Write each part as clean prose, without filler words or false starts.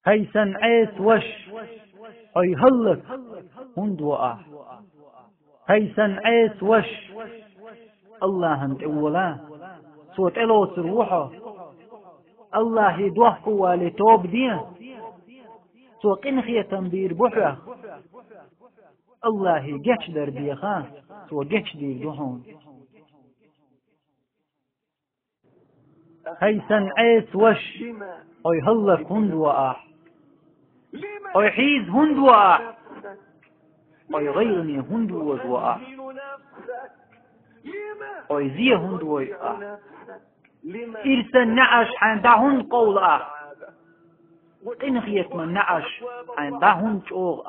هيسن عيس وش أي هلك هند وقع هيسن عيس وش الله انت اولا صوت الوس روحه الله يدوح والي توب دين سو قنخية تنبير بحرة الله جيش در بيخان سو جيش دير دوحون هيسن عيس وش أي هلك هند وقع أي حيز هند وقع أي غيرني هند وقع أي زي هند وقع إرسن نعش عن دهن قول قنخية من نعش عن دهن شوغ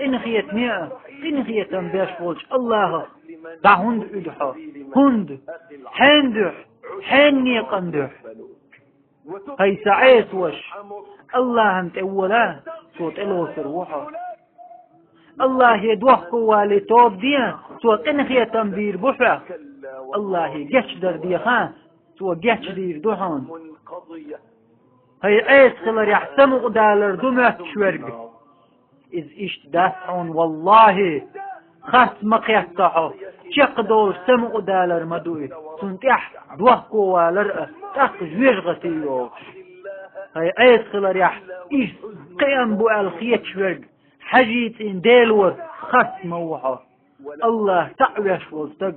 قنخية مئة قنخية تنبيش فولش الله دهن إدحا هند حندح حني قندح هاي سعيس وش الله انت اولا صوت الوس روحه الله يدوح والي توب دين سو قنخية تنبير بحرة الله جيش در ديخان سو جيش دير دوحون هاي عيس خلر يحسمق دالر دمت شورق إذ إشت دافعون والله خاس مقيتحو شق دول سمق دالر مدوي سنتح دوح والر تاق جويش غتيوش هاي عيس خلر يح إيش قيم بو الخيت شورق حجيت إن ديلور خاس موحو الله تعويش وستق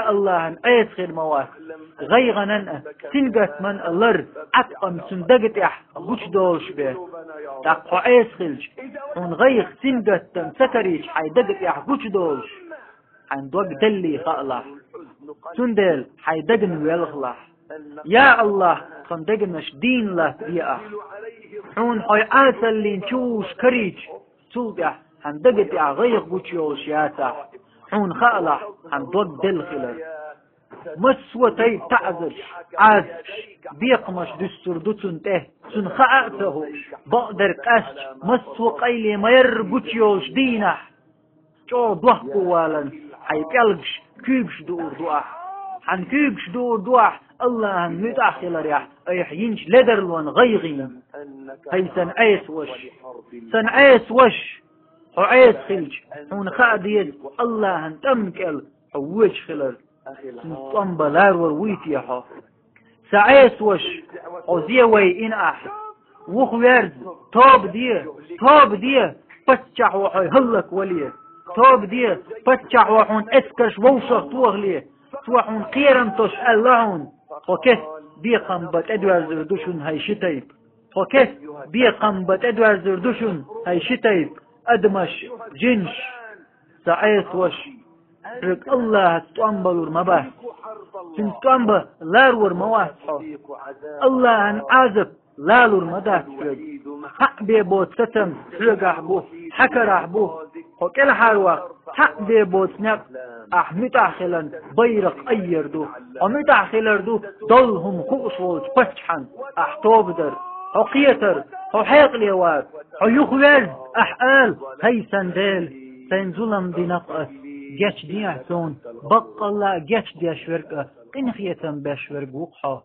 الله عيس خير مواس غيغنن سنقت من اللر عتقم سندقت اح بوش دولش به تقو عيس خلش ون غيغ سنقت تم سكريش حيدقت اح بوش دولش عن دوق دلي خالح سندل حيدقن ويلخلح يا الله خندقنش دين له ديئة حون حي آسل لين شوش كريج سلقح هندقت اح غيغ بوش يولش ياسح حون خالح عن دوق دل خلر مسوتي تعزش عاز بيقمش دستور دوتن ته سن خاعته بقدر قاسج مسو قيلي ما يربوتيوش دينه جو دوح قوالا حيبيلغش كيبش دور دوح عن كيبش دور دوح الله متأخل ريح ايحينش لدرلون غيغين هي سنعيس وش سنعيس وش وعيس خلج حون خاعد يد الله انتمكل حوش خلر نطنب لار ورويت يا حا سعيس وش عزيه وي إن أح وخوارز طاب ديه بتشح وحي هلك وليه طاب ديه بتشح وحون اسكش ووشخ توغليه توحون قيرم توش اللعون وكيف بيقم بتدوار زردوشن هاي شتايب وكيف بيقم بتدوار زردوشن هاي شتايب أدمش جنش سعيس وش رك الله تنبلور مباح تنبل لارور مواسحه الله عن عازب لالور مداح حق بيبوت ستم رقح بو حكرح بو وكل حالوة حق بيبوت نب متاخلا بيرق ايردو ومتاخلردو ضلهم خؤصوج بسحن توبدر قيتر حيق ليوات يخوز احقال هي سندال سينزلم دي نقص جاش دي احسون بق الله جاش دي اشورك قنخية باشورك وقحا